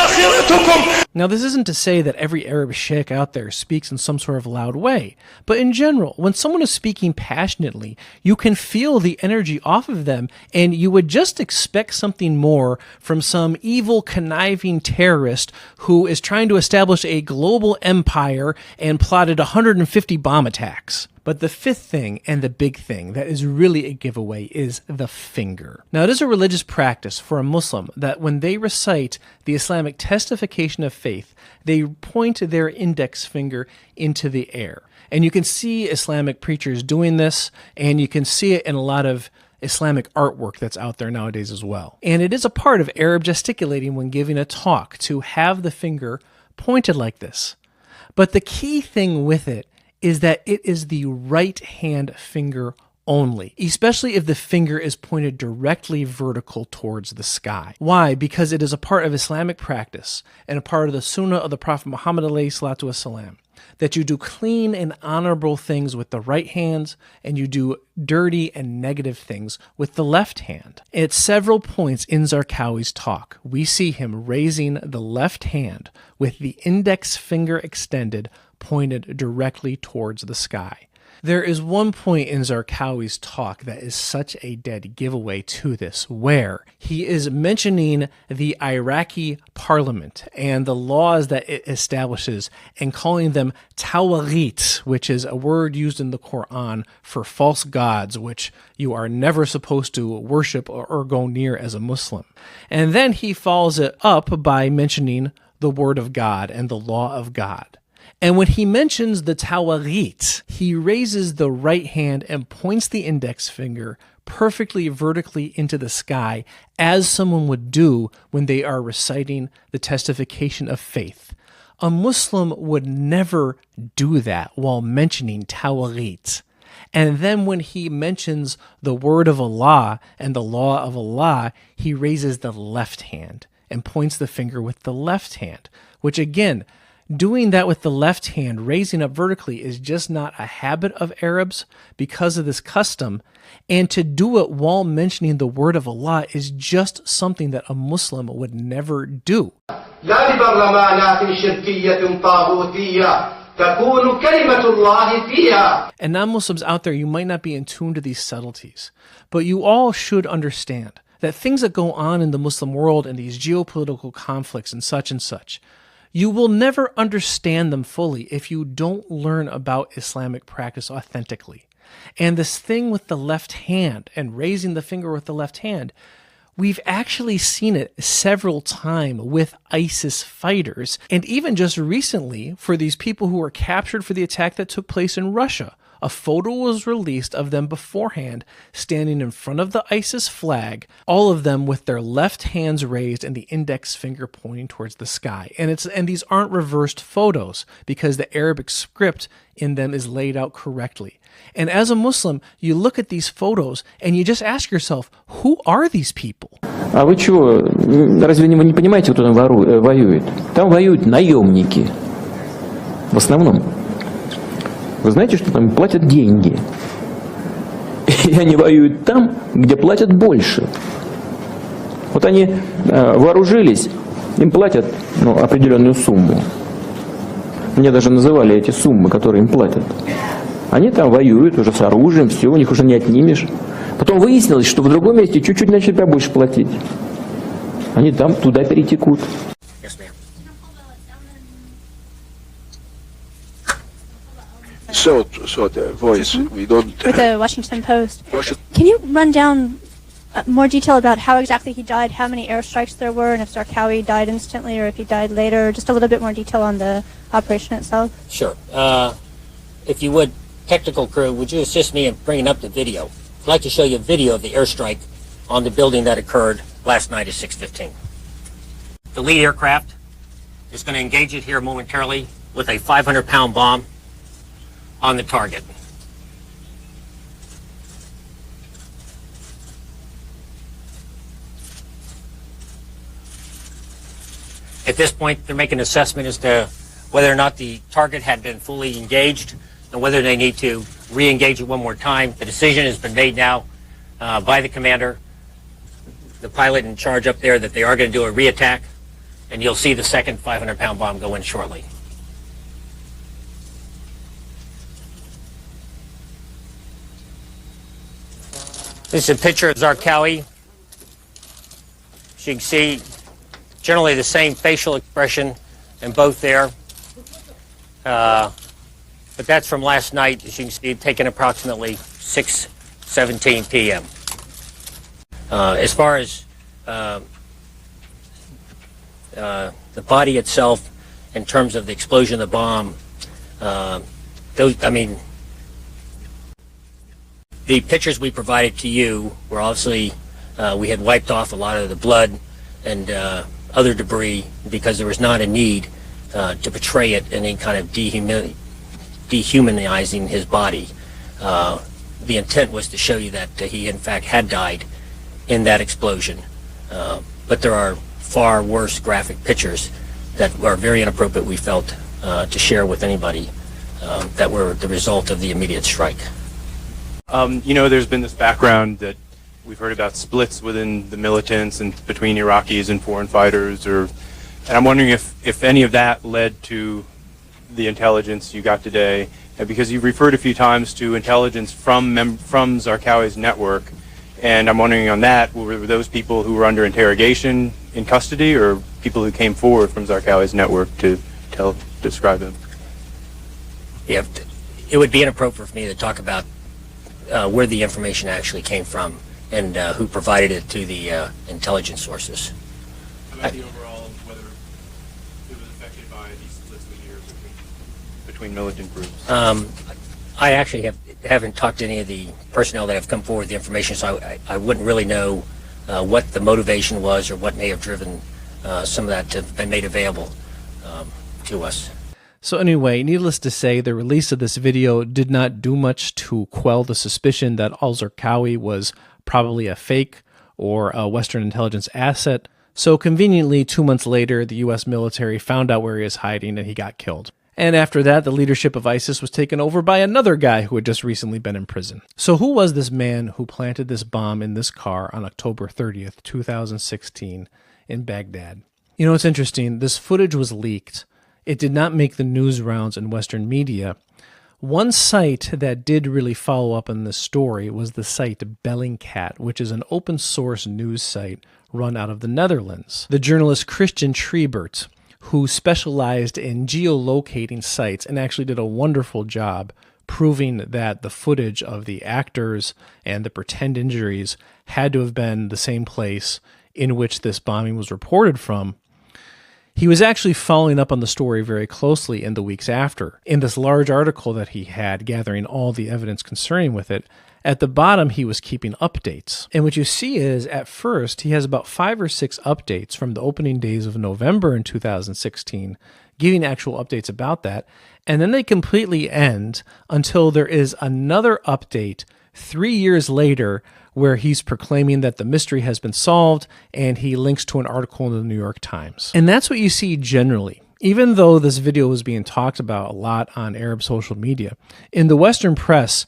آخرتكم. Now, this isn't to say that every Arab sheikh out there speaks in some sort of loud way, but in general, when someone is speaking passionately, you can feel the energy off of them, and you would just expect something more from some evil, conniving terrorist who is trying to establish a global empire and plotted 150 bomb attacks. But the fifth thing, and the big thing, that is really a giveaway is the finger. Now, it is a religious practice for a Muslim that when they recite the Islamic testification of faith, they point their index finger into the air. And you can see Islamic preachers doing this, and you can see it in a lot of Islamic artwork that's out there nowadays as well. And it is a part of Arab gesticulating when giving a talk to have the finger pointed like this. But the key thing with it is that it is the right hand finger only, especially if the finger is pointed directly vertical towards the sky. Why? Because it is a part of Islamic practice and a part of the Sunnah of the Prophet Muhammad ﷺ that you do clean and honorable things with the right hands and you do dirty and negative things with the left hand. At several points in Zarqawi's talk, we see him raising the left hand with the index finger extended, pointed directly towards the sky. There is one point in Zarqawi's talk that is such a dead giveaway to this, where he is mentioning the Iraqi parliament and the laws that it establishes and calling them tawaghit, which is a word used in the Quran for false gods, which you are never supposed to worship or go near as a Muslim. And then he follows it up by mentioning the word of God and the law of God. And when he mentions the tawarit, he raises the right hand and points the index finger perfectly vertically into the sky, as someone would do when they are reciting the testification of faith. A Muslim would never do that while mentioning tawarit. And then when he mentions the word of Allah and the law of Allah, he raises the left hand and points the finger with the left hand, which again, doing that with the left hand, raising up vertically, is just not a habit of Arabs because of this custom. And to do it while mentioning the word of Allah is just something that a Muslim would never do. And non-Muslims out there, you might not be in tune to these subtleties, but you all should understand that things that go on in the Muslim world and these geopolitical conflicts and such, you will never understand them fully if you don't learn about Islamic practice authentically. And this thing with the left hand and raising the finger with the left hand, we've actually seen it several times with ISIS fighters, and even just recently for these people who were captured for the attack that took place in Russia. A photo was released of them beforehand, standing in front of the ISIS flag, all of them with their left hands raised and the index finger pointing towards the sky. And these aren't reversed photos because the Arabic script in them is laid out correctly. And as a Muslim, you look at these photos and you just ask yourself, who are these people? А вы чего, разве вы не понимаете, кто там воюет? Там воюют наемники. В основном. Вы знаете, что там платят деньги. И они воюют там, где платят больше. Вот они вооружились, им платят определенную сумму. Мне даже называли эти суммы, которые им платят. Они там воюют уже с оружием, все, у них уже не отнимешь. Потом выяснилось, что в другом месте чуть-чуть начали больше платить. Они там туда перетекут. So the voice, we don't... With the Washington Post. Can you run down more detail about how exactly he died, how many airstrikes there were, and if Zarqawi died instantly or if he died later? Just a little bit more detail on the operation itself. Sure. If you would, technical crew, would you assist me in bringing up the video? I'd like to show you a video of the airstrike on the building that occurred last night at 6:15. The lead aircraft is going to engage it here momentarily with a 500-pound bomb on the target. At this point, they're making an assessment as to whether or not the target had been fully engaged and whether they need to re-engage it one more time. The decision has been made now by the commander, the pilot in charge up there, that they are going to do a re-attack, and you'll see the second 500-pound bomb go in shortly. This is a picture of Zarqawi. As you can see, generally the same facial expression in both there. But that's from last night, as you can see, taken approximately 6:17 p.m. As far as the body itself, in terms of the explosion of the bomb, the pictures we provided to you were obviously, we had wiped off a lot of the blood and other debris because there was not a need to portray it in any kind of dehumanizing his body. The intent was to show you that he in fact had died in that explosion. But there are far worse graphic pictures that are very inappropriate, we felt, to share with anybody that were the result of the immediate strike. There's been this background that we've heard about splits within the militants and between Iraqis and foreign fighters, and I'm wondering if any of that led to the intelligence you got today, because you've referred a few times to intelligence from Zarqawi's network, and I'm wondering on that, were those people who were under interrogation in custody, or people who came forward from Zarqawi's network to describe them? Yeah, it would be inappropriate for me to talk about where the information actually came from and who provided it to the intelligence sources. About the overall, whether it was affected by these splits with years? between militant groups? I actually haven't talked to any of the personnel that have come forward with the information, so I wouldn't really know what the motivation was or what may have driven some of that to have been made available to us. So anyway, needless to say, the release of this video did not do much to quell the suspicion that al-Zarqawi was probably a fake or a Western intelligence asset. So conveniently, 2 months later, the U.S. military found out where he was hiding and he got killed. And after that, the leadership of ISIS was taken over by another guy who had just recently been in prison. So who was this man who planted this bomb in this car on October 30th, 2016 in Baghdad? You know, it's interesting. This footage was leaked. It did not make the news rounds in Western media. One site that did really follow up on this story was the site Bellingcat, which is an open source news site run out of the Netherlands. The journalist Christian Treibert, who specialized in geolocating sites and actually did a wonderful job proving that the footage of the actors and the pretend injuries had to have been the same place in which this bombing was reported from. He was actually following up on the story very closely in the weeks after. In this large article that he had, gathering all the evidence concerning with it, at the bottom he was keeping updates. And what you see is, at first, he has about 5 or 6 updates from the opening days of November in 2016, giving actual updates about that. And then they completely end until there is another update 3 years later where he's proclaiming that the mystery has been solved, and he links to an article in the New York Times. And that's what you see generally. Even though this video was being talked about a lot on Arab social media, in the Western press,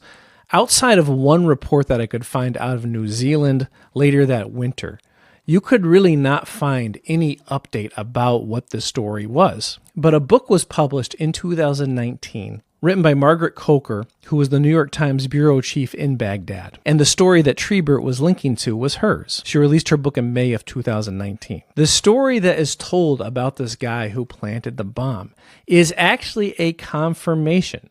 outside of one report that I could find out of New Zealand later that winter, you could really not find any update about what this story was. But a book was published in 2019, written by Margaret Coker, who was the New York Times bureau chief in Baghdad. And the story that Treibert was linking to was hers. She released her book in May of 2019. The story that is told about this guy who planted the bomb is actually a confirmation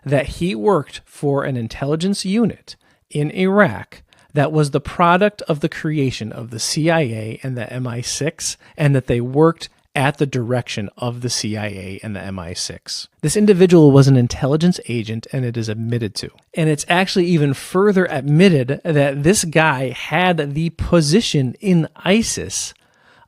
that he worked for an intelligence unit in Iraq that was the product of the creation of the CIA and the MI6, and that they worked at the direction of the CIA and the MI6. This individual was an intelligence agent, and it is admitted to. And it's actually even further admitted that this guy had the position in ISIS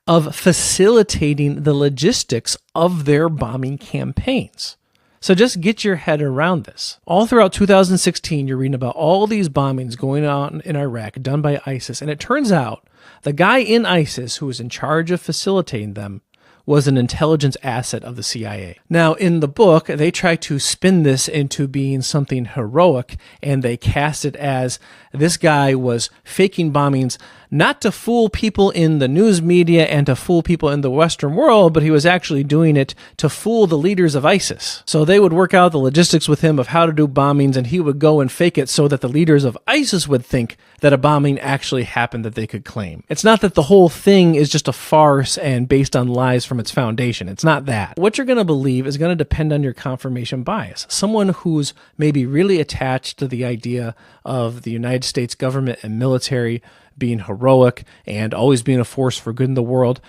of facilitating the logistics of their bombing campaigns. So just get your head around this. All throughout 2016, you're reading about all these bombings going on in Iraq done by ISIS, and it turns out the guy in ISIS who was in charge of facilitating them was an intelligence asset of the CIA. Now, in the book, they try to spin this into being something heroic, and they cast it as this guy was faking bombings not to fool people in the news media and to fool people in the Western world, but he was actually doing it to fool the leaders of ISIS. So they would work out the logistics with him of how to do bombings, and he would go and fake it so that the leaders of ISIS would think that a bombing actually happened that they could claim. It's not that the whole thing is just a farce and based on lies from its foundation. It's not that. What you're going to believe is going to depend on your confirmation bias. Someone who's maybe really attached to the idea of the United States government and military being heroic and always being a force for good in the world,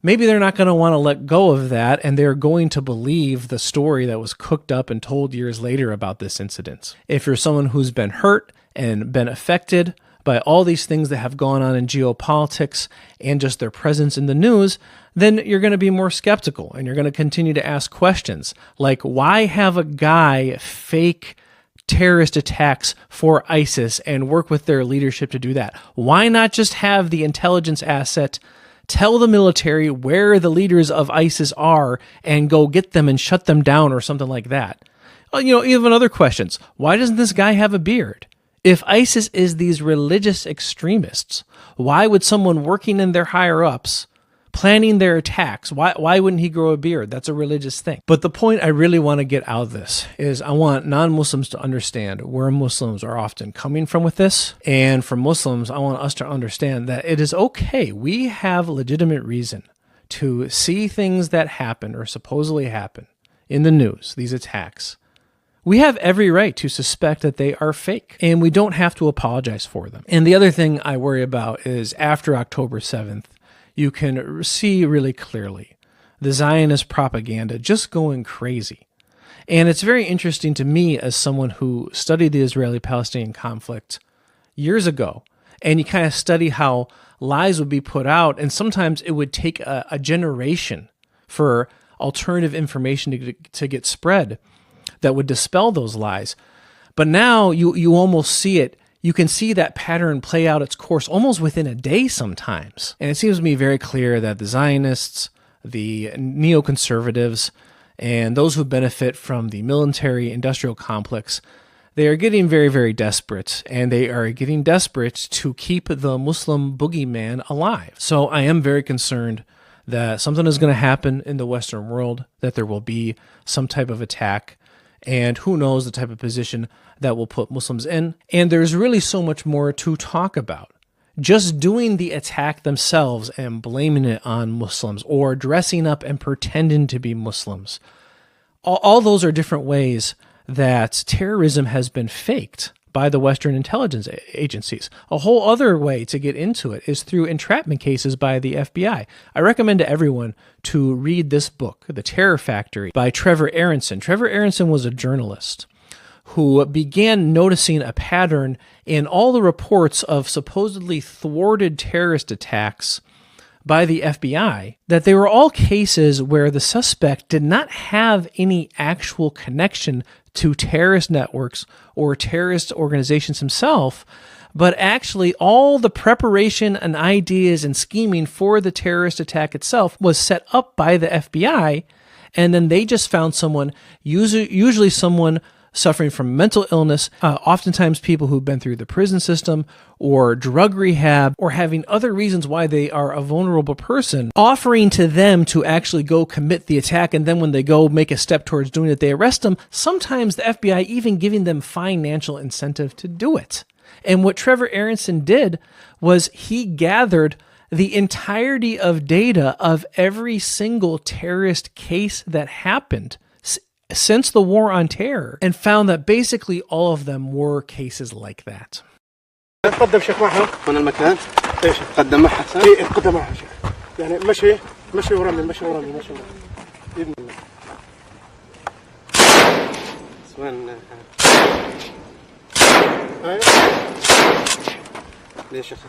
maybe they're not going to want to let go of that, and they're going to believe the story that was cooked up and told years later about this incident. If you're someone who's been hurt and been affected by all these things that have gone on in geopolitics and just their presence in the news, then you're going to be more skeptical, and you're going to continue to ask questions like, why have a guy fake terrorist attacks for ISIS and work with their leadership to do that? Why not just have the intelligence asset tell the military where the leaders of ISIS are and go get them and shut them down or something like that? Even other questions. Why doesn't this guy have a beard? If ISIS is these religious extremists, why would someone working in their higher-ups planning their attacks, why wouldn't he grow a beard? That's a religious thing. But the point I really want to get out of this is I want non-Muslims to understand where Muslims are often coming from with this. And for Muslims, I want us to understand that it is okay. We have legitimate reason to see things that happen or supposedly happen in the news, these attacks. We have every right to suspect that they are fake, and we don't have to apologize for them. And the other thing I worry about is after October 7th, you can see really clearly the Zionist propaganda just going crazy. And it's very interesting to me as someone who studied the Israeli-Palestinian conflict years ago, and you kind of study how lies would be put out, and sometimes it would take a generation for alternative information to get spread that would dispel those lies. But now you almost see it. You can see that pattern play out its course almost within a day sometimes. And it seems to me very clear that the Zionists, the neoconservatives, and those who benefit from the military-industrial complex, they are getting very, very desperate, and they are getting desperate to keep the Muslim boogeyman alive. So I am very concerned that something is going to happen in the Western world, that there will be some type of attack, and who knows the type of position that will put Muslims in. And there's really so much more to talk about. Just doing the attack themselves and blaming it on Muslims, or dressing up and pretending to be Muslims, all those are different ways that terrorism has been faked by the Western intelligence agencies. A whole other way to get into it is through entrapment cases by the FBI. I recommend to everyone to read this book, The Terror Factory, by Trevor Aronson. Trevor Aronson was a journalist who began noticing a pattern in all the reports of supposedly thwarted terrorist attacks by the FBI, that they were all cases where the suspect did not have any actual connection to terrorist networks or terrorist organizations himself, but actually all the preparation and ideas and scheming for the terrorist attack itself was set up by the FBI, and then they just found someone, usually someone suffering from mental illness, oftentimes people who've been through the prison system or drug rehab, or having other reasons why they are a vulnerable person, offering to them to actually go commit the attack, and then when they go make a step towards doing it, they arrest them, sometimes the FBI even giving them financial incentive to do it. And what Trevor Aronson did was he gathered the entirety of data of every single terrorist case that happened since the War on Terror, and found that basically all of them were cases like that. تقدم شيخ معها هنا المكان. ايش تقدم معها؟ اي تقدم معها شيخ. يعني مشي ورمي مشي باذن الله. سوين هاي ليش يا اخي؟